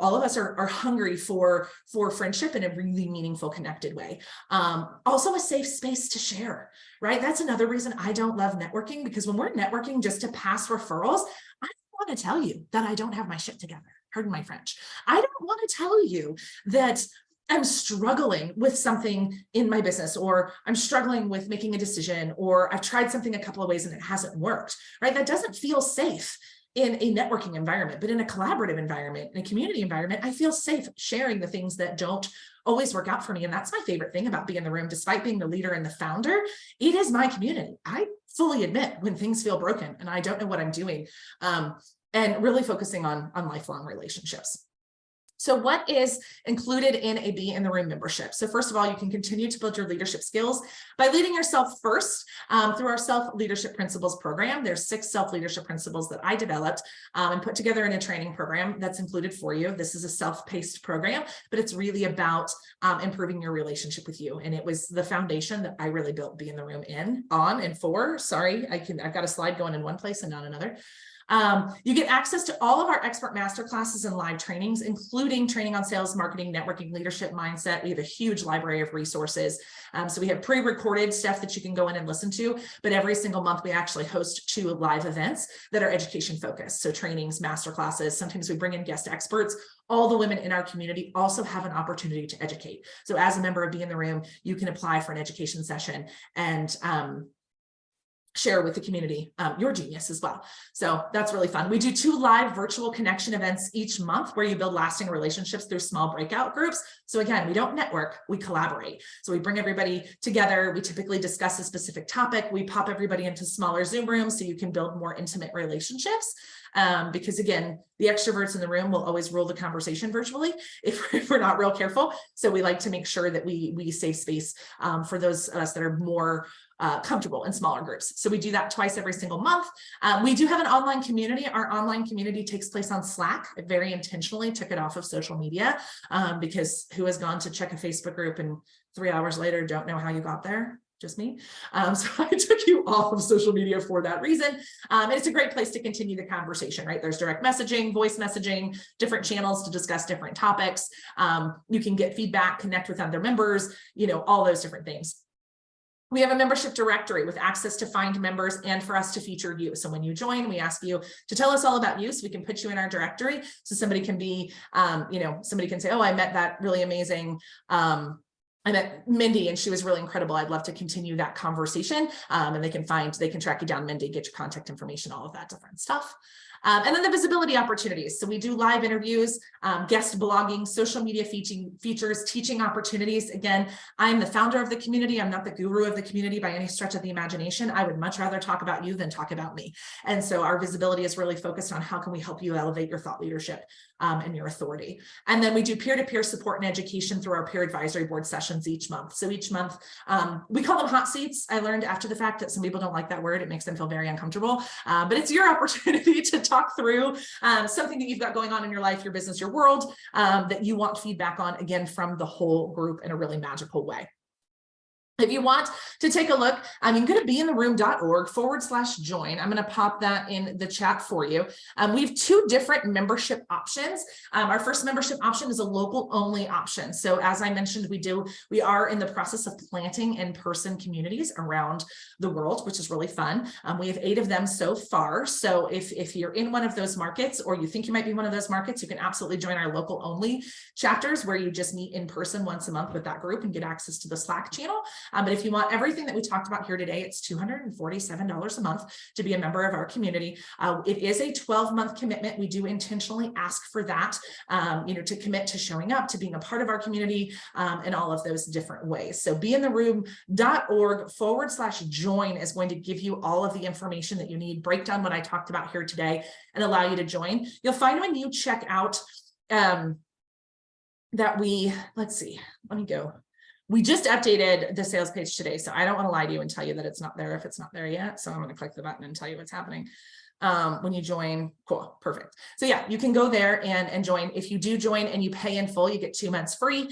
A: all of us are hungry for friendship in a really meaningful, connected way. Also a safe space to share, right? That's another reason I don't love networking, because when we're networking just to pass referrals, I don't want to tell you that I don't have my shit together. Pardon my French. I don't want to tell you that I'm struggling with something in my business, or I'm struggling with making a decision, or I've tried something a couple of ways and it hasn't worked, right? That doesn't feel safe in a networking environment, but in a collaborative environment, in a community environment, I feel safe sharing the things that don't always work out for me. And that's my favorite thing about being in the room. Despite being the leader and the founder, it is my community. I fully admit when things feel broken and I don't know what I'm doing, and really focusing on lifelong relationships. So what is included in a Be in the Room membership? So first of all, you can continue to build your leadership skills by leading yourself first through our self-leadership principles program. There's 6 self-leadership principles that I developed and put together in a training program that's included for you. This is a self-paced program, but it's really about improving your relationship with you. And it was the foundation that I really built Be in the Room on and for. Sorry, I've got a slide going in one place and not another. You get access to all of our expert masterclasses and live trainings, including training on sales, marketing, networking, leadership, mindset. We have a huge library of resources. So we have pre-recorded stuff that you can go in and listen to, but every single month we actually host 2 live events that are education focused. So trainings, masterclasses, sometimes we bring in guest experts. All the women in our community also have an opportunity to educate. So as a member of Be in the Room, you can apply for an education session and share with the community your genius as well. So that's really fun. We do 2 live virtual connection events each month where you build lasting relationships through small breakout groups. So again, we don't network, we collaborate. So we bring everybody together. We typically discuss a specific topic. We pop everybody into smaller Zoom rooms so you can build more intimate relationships. Because again, the extroverts in the room will always rule the conversation virtually if we're not real careful. So we like to make sure that we save space for those of us that are more comfortable in smaller groups. So we do that twice every single month. We do have an online community. Our online community takes place on Slack. I very intentionally took it off of social media because who has gone to check a Facebook group and 3 hours later don't know how you got there? Just me. So I took you off of social media for that reason. And it's a great place to continue the conversation, right? There's direct messaging, voice messaging, different channels to discuss different topics. You can get feedback, connect with other members, all those different things. We have a membership directory with access to find members and for us to feature you. So when you join, we ask you to tell us all about you so we can put you in our directory. So somebody can be, somebody can say, oh, I met that really amazing, I met Mindy and she was really incredible. I'd love to continue that conversation. And they can track you down, Mindy, get your contact information, all of that different stuff. And then the visibility opportunities. So we do live interviews, guest blogging, social media features, teaching opportunities. Again, I'm the founder of the community. I'm not the guru of the community by any stretch of the imagination. I would much rather talk about you than talk about me. And so our visibility is really focused on how can we help you elevate your thought leadership and your authority. And then we do peer-to-peer support and education through our peer advisory board sessions each month. So each month, we call them hot seats. I learned after the fact that some people don't like that word. It makes them feel very uncomfortable, but it's your opportunity to talk through something that you've got going on in your life, your business, your world, that you want feedback on, again, from the whole group in a really magical way. If you want to take a look, I'm going to be in the room.org/join. I'm going to pop that in the chat for you. We have two different membership options. Our first membership option is a local only option. So as I mentioned, we are in the process of planting in-person communities around the world, which is really fun. We have 8 of them so far. So if you're in one of those markets, or you think you might be one of those markets, you can absolutely join our local only chapters, where you just meet in person once a month with that group and get access to the Slack channel. But if you want everything that we talked about here today, it's $247 a month to be a member of our community. It is a 12-month commitment. We do intentionally ask for that, to commit to showing up, to being a part of our community, in all of those different ways. So beintheroom.org/join is going to give you all of the information that you need, break down what I talked about here today, and allow you to join. You'll find when you check out that let's see, let me go. We just updated the sales page today, so I don't want to lie to you and tell you that it's not there if it's not there yet. So I'm going to click the button and tell you what's happening. When you join, cool, perfect. So yeah, you can go there and join. If you do join and you pay in full, you get 2 months free,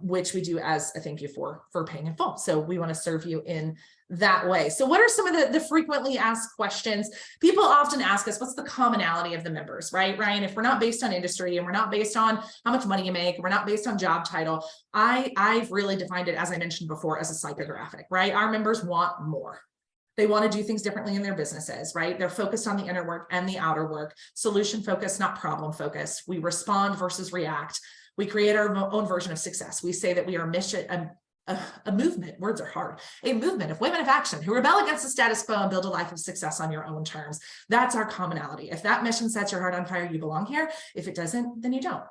A: which we do as a thank you for paying in full. So we want to serve you in that way. So what are some of the frequently asked questions? People often ask us, what's the commonality of the members, right? Ryan, if we're not based on industry and we're not based on how much money you make, and we're not based on job title, I've really defined it, as I mentioned before, as a psychographic, right? Our members want more. They want to do things differently in their businesses, right? They're focused on the inner work and the outer work, solution focused, not problem focused. We respond versus react. We create our own version of success. We say that we are a movement, words are hard, a movement of women of action who rebel against the status quo and build a life of success on your own terms. That's our commonality. If that mission sets your heart on fire, you belong here. If it doesn't, then you don't.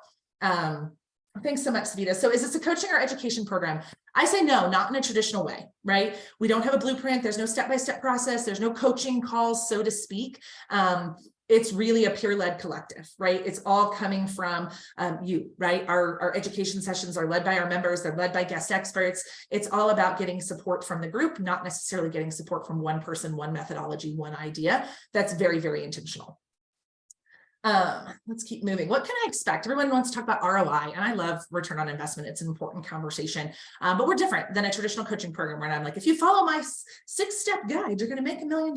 A: Thanks so much, Savita. So is this a coaching or education program? I say no, not in a traditional way, right? We don't have a blueprint. There's no step-by-step process. There's no coaching calls, so to speak. It's really a peer-led collective, right? It's all coming from you, right? Our education sessions are led by our members. They're led by guest experts. It's all about getting support from the group, not necessarily getting support from one person, one methodology, one idea. That's very, very intentional. Let's keep moving. What can I expect? Everyone wants to talk about ROI, and I love return on investment. It's an important conversation, but we're different than a traditional coaching program where I'm like, if you follow my 6-step guide, you're going to make $1 million.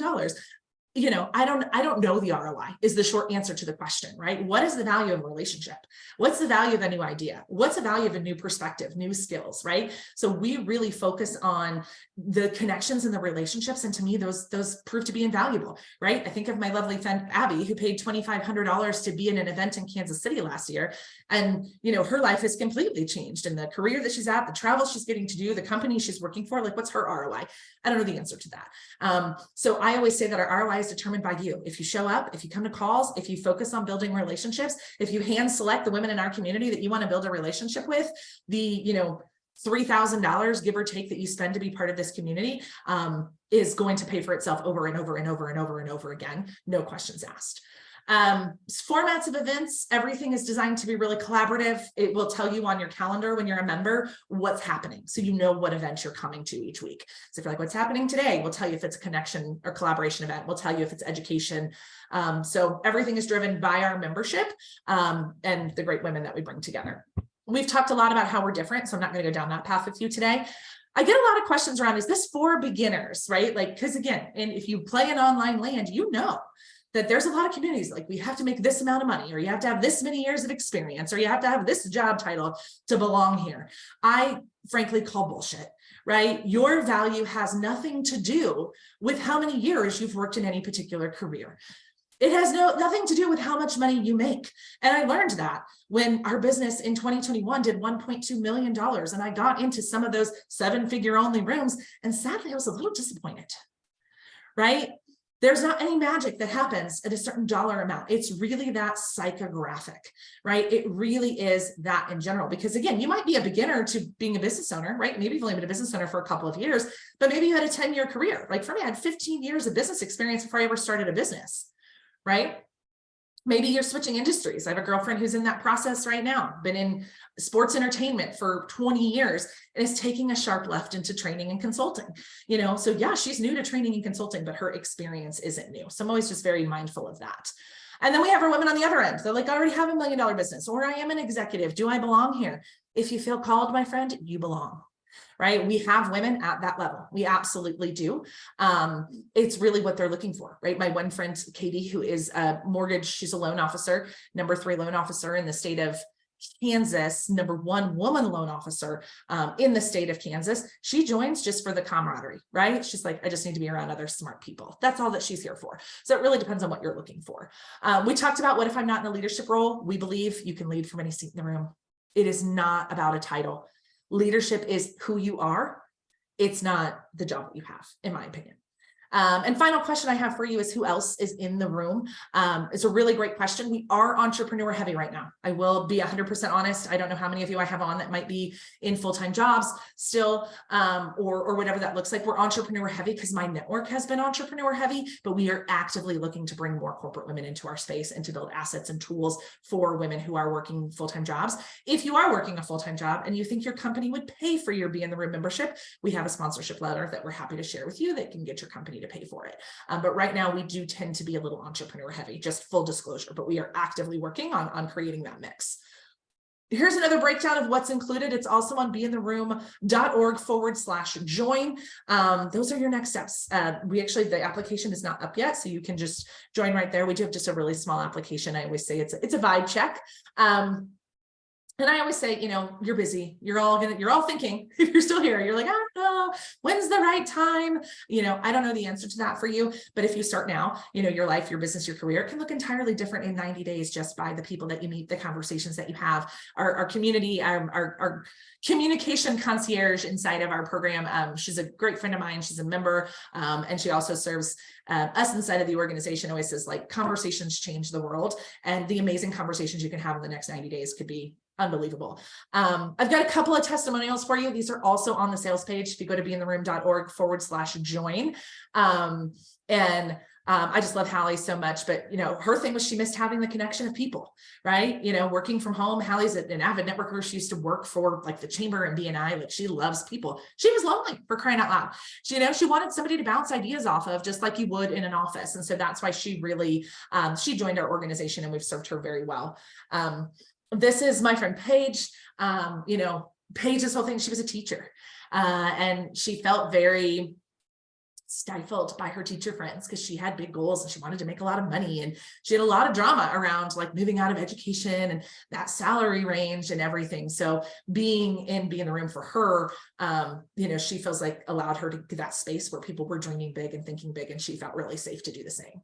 A: I don't know the ROI is the short answer to the question, right? What is the value of a relationship? What's the value of a new idea? What's the value of a new perspective, new skills, right? So we really focus on the connections and the relationships. And to me, those prove to be invaluable, right? I think of my lovely friend, Abby, who paid $2,500 to be in an event in Kansas City last year. And, her life has completely changed, and the career that she's at, the travel she's getting to do, the company she's working for, like, what's her ROI? I don't know the answer to that. So I always say that our ROI is determined by you. If you show up, if you come to calls, if you focus on building relationships, if you hand select the women in our community that you want to build a relationship with, the, $3,000, give or take, that you spend to be part of this community is going to pay for itself over and over and over and over and over again. No questions asked. Formats of events, everything is designed to be really collaborative. It will tell you on your calendar when you're a member what's happening, so you know what event you're coming to each week. So if you're like, what's happening today? We'll tell you if it's a connection or collaboration event. We'll tell you if it's education. So everything is driven by our membership and the great women that we bring together. We've talked a lot about how we're different, so I'm not going to go down that path with you today. I get a lot of questions around, is this for beginners, right? Because again, and if you play in online land, that there's a lot of communities like, we have to make this amount of money, or you have to have this many years of experience, or you have to have this job title to belong here. I frankly call bullshit, right? Your value has nothing to do with how many years you've worked in any particular career. It has nothing to do with how much money you make. And I learned that when our business in 2021 did $1.2 million, and I got into some of those 7-figure only rooms, and sadly, I was a little disappointed, right? There's not any magic that happens at a certain dollar amount. It's really that psychographic, right? It really is that in general, because again, you might be a beginner to being a business owner, right? Maybe you've only been a business owner for a couple of years, but maybe you had a 10-year career. Like for me, I had 15 years of business experience before I ever started a business, right? Maybe you're switching industries. I have a girlfriend who's in that process right now, been in sports entertainment for 20 years and is taking a sharp left into training and consulting. So yeah, she's new to training and consulting, but her experience isn't new. So I'm always just very mindful of that. And then we have our women on the other end. They're like, I already have $1 million business, or I am an executive. Do I belong here? If you feel called, my friend, you belong. right? We have women at that level. We absolutely do. It's really what they're looking for, right? My one friend, Katie, who is a mortgage, she's a loan officer, #3 loan officer in the state of Kansas, #1 woman loan officer in the state of Kansas. She joins just for the camaraderie, right? She's like, I just need to be around other smart people. That's all that she's here for. So it really depends on what you're looking for. We talked about what if I'm not in a leadership role? We believe you can lead from any seat in the room. It is not about a title. Leadership is who you are. It's not the job that you have, in my opinion. And final question I have for you is who else is in the room? It's a really great question. We are entrepreneur heavy right now. I will be 100% honest. I don't know how many of you I have on that might be in full-time jobs still, or whatever that looks like. We're entrepreneur heavy because my network has been entrepreneur heavy, but we are actively looking to bring more corporate women into our space and to build assets and tools for women who are working full-time jobs. If you are working a full-time job and you think your company would pay for your Be in the Room membership, we have a sponsorship letter that we're happy to share with you that can get your company to pay for it. But right now we do tend to be a little entrepreneur heavy, just full disclosure, but we are actively working on creating that mix. Here's another breakdown of what's included. It's also on beintheroom.org/join. Those are your next steps. The application is not up yet, so you can just join right there. We do have just a really small application. I always say it's a vibe check. And I always say, you're busy. You're all thinking, if you're still here, you're like, I don't know, when's the right time? I don't know the answer to that for you. But if you start now, your life, your business, your career can look entirely different in 90 days just by the people that you meet, the conversations that you have. Our community, our communication concierge inside of our program. She's a great friend of mine. She's a member, and she also serves us inside of the organization. Always says, like, conversations change the world, and the amazing conversations you can have in the next 90 days could be unbelievable. I've got a couple of testimonials for you. These are also on the sales page. If you go to beintheroom.org/join. I just love Hallie so much, but her thing was she missed having the connection of people, right? Working from home. Hallie's an avid networker. She used to work for like the chamber and BNI. Like, she loves people. She was lonely, for crying out loud. She wanted somebody to bounce ideas off of, just like you would in an office. And so that's why she really, she joined our organization, and we've served her very well. This is my friend Paige. Paige's whole thing, she was a teacher, and she felt very stifled by her teacher friends because she had big goals and she wanted to make a lot of money, and she had a lot of drama around like moving out of education and that salary range and everything. So being in the room for her, she feels like allowed her to get that space where people were dreaming big and thinking big, and she felt really safe to do the same.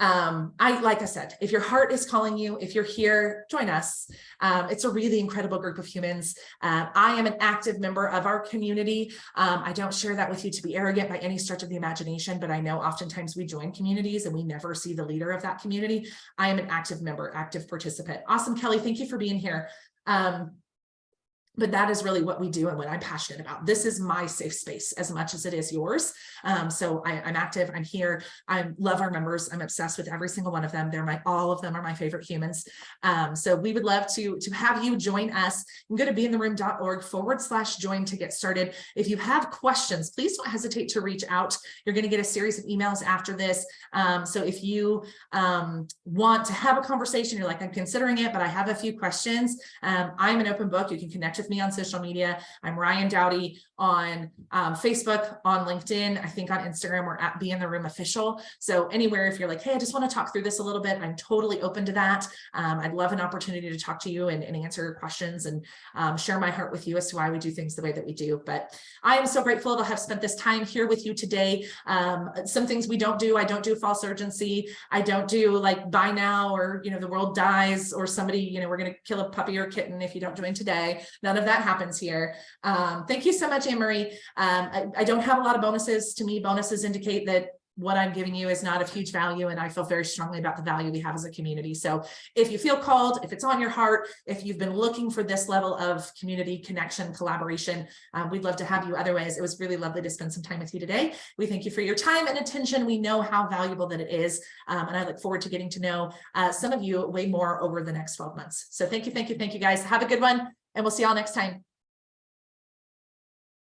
A: Like I said, if your heart is calling you, if you're here, join us. It's a really incredible group of humans. I am an active member of our community. I don't share that with you to be arrogant by any stretch of the imagination, but I know oftentimes we join communities and we never see the leader of that community. I am an active member, active participant. Awesome, Kelly. Thank you for being here. But that is really what we do and what I'm passionate about. This is my safe space as much as it is yours. So I'm active, I'm here. I love our members. I'm obsessed with every single one of them. All of them are my favorite humans. So we would love to have you join us. You can go to beintheroom.org/join to get started. If you have questions, please don't hesitate to reach out. You're going to get a series of emails after this. So if you want to have a conversation, you're like, I'm considering it, but I have a few questions. I'm an open book. You can connect with me on social media. I'm Ryan Dowdy on Facebook, on LinkedIn. I think on Instagram, we're at Be in the Room Official. So anywhere, if you're like, hey, I just want to talk through this a little bit, I'm totally open to that. I'd love an opportunity to talk to you and answer your questions and share my heart with you as to why we do things the way that we do. But I am so grateful to have spent this time here with you today. Some things we don't do. I don't do false urgency. I don't do like buy now, or the world dies, or somebody, we're going to kill a puppy or a kitten if you don't join today. None of that happens here. Thank you so much, Anne-Marie. I don't have a lot of bonuses. To me, bonuses indicate that what I'm giving you is not of huge value, and I feel very strongly about the value we have as a community. So if you feel called, if it's on your heart, if you've been looking for this level of community connection, collaboration, we'd love to have you. Otherwise, it was really lovely to spend some time with you today. We thank you for your time and attention. We know how valuable that it is, and I look forward to getting to know some of you way more over the next 12 months. So thank you, guys. Have a good one, and we'll see y'all next time.